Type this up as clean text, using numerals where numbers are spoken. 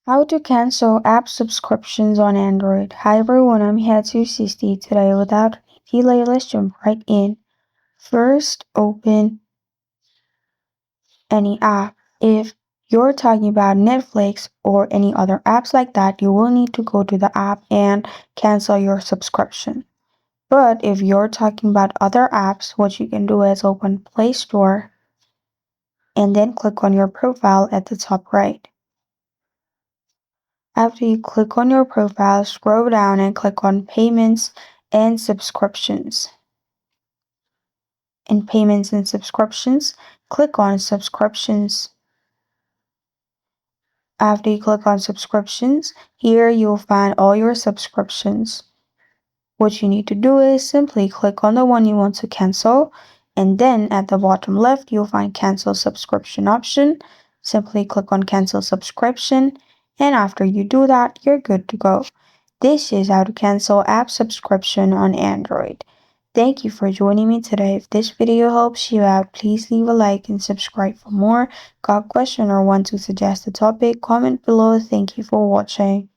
How to cancel app subscriptions on Android. Hi everyone, I'm here to assist you today. Without delay, let's jump right in. First, open any app. If you're talking about Netflix or any other apps like that, you will need to go to the app and cancel your subscription. But if you're talking about other apps, what you can do is open Play Store and then click on your profile at the top right. After you click on your profile, scroll down and click on Payments and Subscriptions. In Payments and Subscriptions, click on Subscriptions. After you click on Subscriptions, here you'll find all your subscriptions. What you need to do is simply click on the one you want to cancel, and then at the bottom left, you'll find Cancel Subscription option. Simply click on Cancel Subscription, and after you do that, you're good to go. This is how to cancel app subscription on Android. Thank you for joining me today. If this video helps you out, please leave a like and subscribe for more. Got a question or want to suggest a topic? Comment below. Thank you for watching.